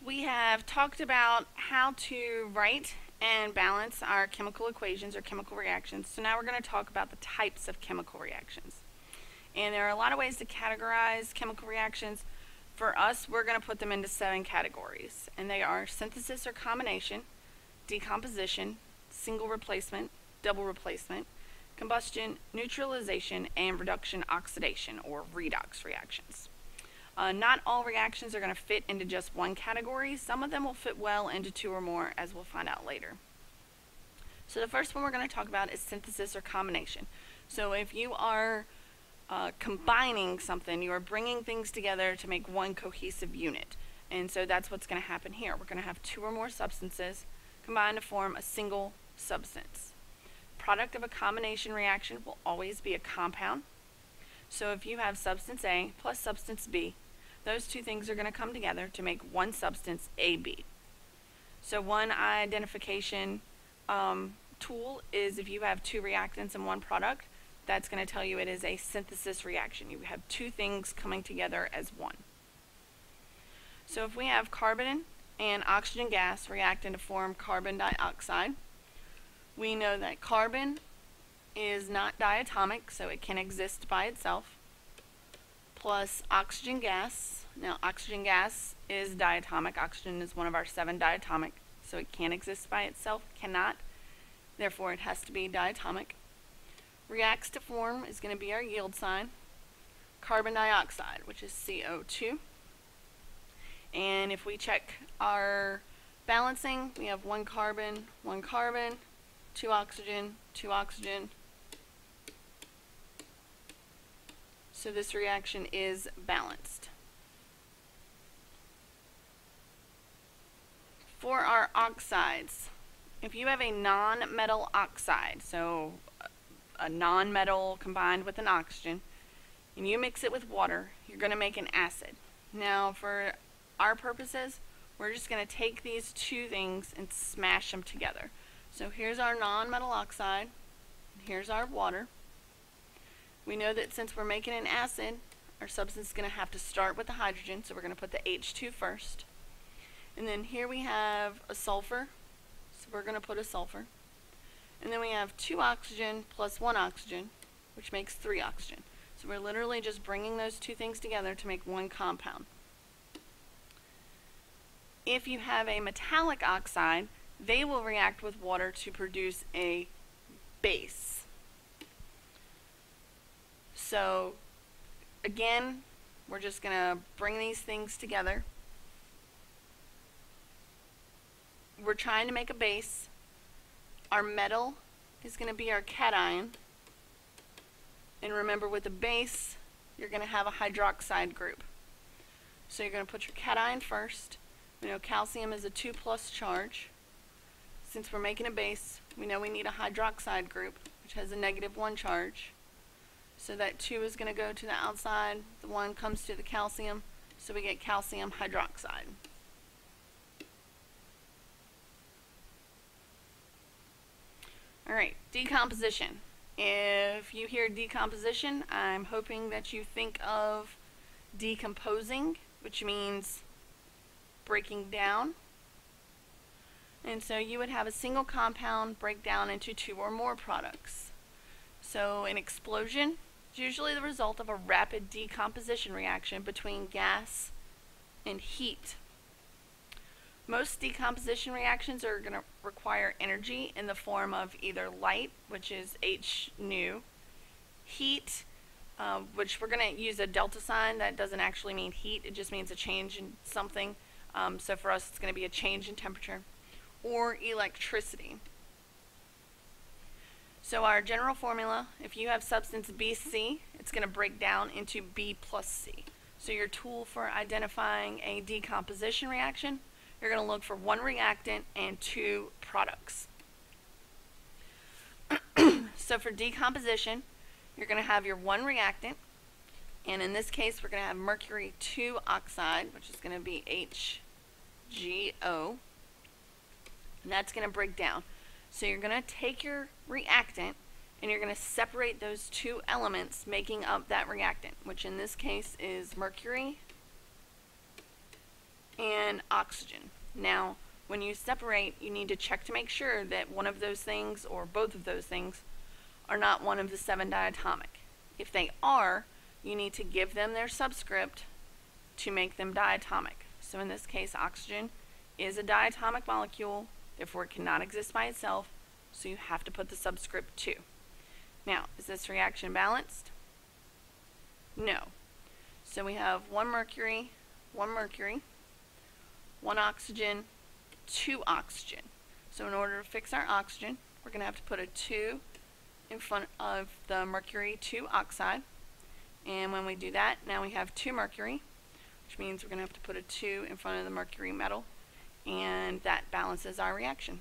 we have talked about how to write and balance our chemical equations or chemical reactions. So now we're going to talk about the types of chemical reactions. And there are a lot of ways to categorize chemical reactions. For us, we're going to put them into 7 categories. And they are synthesis or combination, decomposition, single replacement, double replacement, combustion, neutralization, and reduction oxidation or redox reactions. Not all reactions are going to fit into just one category. Some of them will fit well into 2 or more, as we'll find out later. So the first one we're going to talk about is synthesis or combination. So if you are combining something, you are bringing things together to make one cohesive unit. And so that's what's going to happen here. We're going to have 2 or more substances combined to form a single substance. Product of a combination reaction will always be a compound. So if you have substance A plus substance B, those 2 things are going to come together to make one substance AB. So one identification tool is if you have 2 reactants in one product, that's going to tell you it is a synthesis reaction. You have 2 things coming together as one. So if we have carbon and oxygen gas reacting to form carbon dioxide, we know that carbon is not diatomic, so it can exist by itself, plus oxygen gas. Now oxygen gas is diatomic. Oxygen is one of our 7 diatomic, so it can't exist by itself, cannot. Therefore it has to be diatomic. Reacts to form is going to be our yield sign, carbon dioxide, which is CO2. And if we check our balancing, we have 1 carbon, 2 oxygen, 2 oxygen. So this reaction is balanced. For our oxides, if you have a non-metal oxide, so a non-metal combined with an oxygen, and you mix it with water, you're going to make an acid. Now for our purposes, we're just going to take these 2 things and smash them together. So here's our non-metal oxide, and here's our water. We know that since we're making an acid, our substance is going to have to start with the hydrogen, so we're going to put the H2 first. And then here we have a sulfur, so we're going to put a sulfur. And then we have 2 oxygen plus 1 oxygen, which makes 3 oxygen. So we're literally just bringing those 2 things together to make one compound. If you have a metallic oxide, they will react with water to produce a base. So again, we're just going to bring these things together. We're trying to make a base. Our metal is going to be our cation. And remember, with a base, you're going to have a hydroxide group. So you're going to put your cation first. We know calcium is a 2+ charge. Since we're making a base, we know we need a hydroxide group, which has a -1 charge. So that 2 is going to go to the outside, the 1 comes to the calcium, so we get calcium hydroxide. Alright, decomposition. If you hear decomposition, I'm hoping that you think of decomposing, which means breaking down. And so you would have a single compound break down into 2 or more products. So an explosion is usually the result of a rapid decomposition reaction between gas and heat. Most decomposition reactions are going to require energy in the form of either light, which is H nu, heat, which we're going to use a delta sign. That doesn't actually mean heat, it just means a change in something. So for us it's going to be a change in temperature, or electricity. So our general formula, if you have substance BC, it's going to break down into B plus C. So your tool for identifying a decomposition reaction, you're going to look for 1 reactant and 2 products. So for decomposition, you're going to have your 1 reactant, and in this case we're going to have mercury 2 oxide, which is going to be HgO, and that's going to break down. So you're going to take your reactant and you're going to separate those 2 elements making up that reactant, which in this case is mercury and oxygen. oxygen. Now, when you separate, you need to check to make sure that one of those things or both of those things are not one of the 7 diatomic. If they are, you need to give them their subscript to make them diatomic. So in this case, oxygen is a diatomic molecule, therefore it cannot exist by itself, so you have to put the subscript 2. Now, is this reaction balanced? No. So we have 1 mercury, 1 mercury, 1 oxygen, 2 oxygen. So in order to fix our oxygen, we're going to have to put a 2 in front of the mercury 2 oxide. And when we do that, now we have 2 mercury, which means we're going to have to put a 2 in front of the mercury metal, and that balances our reaction.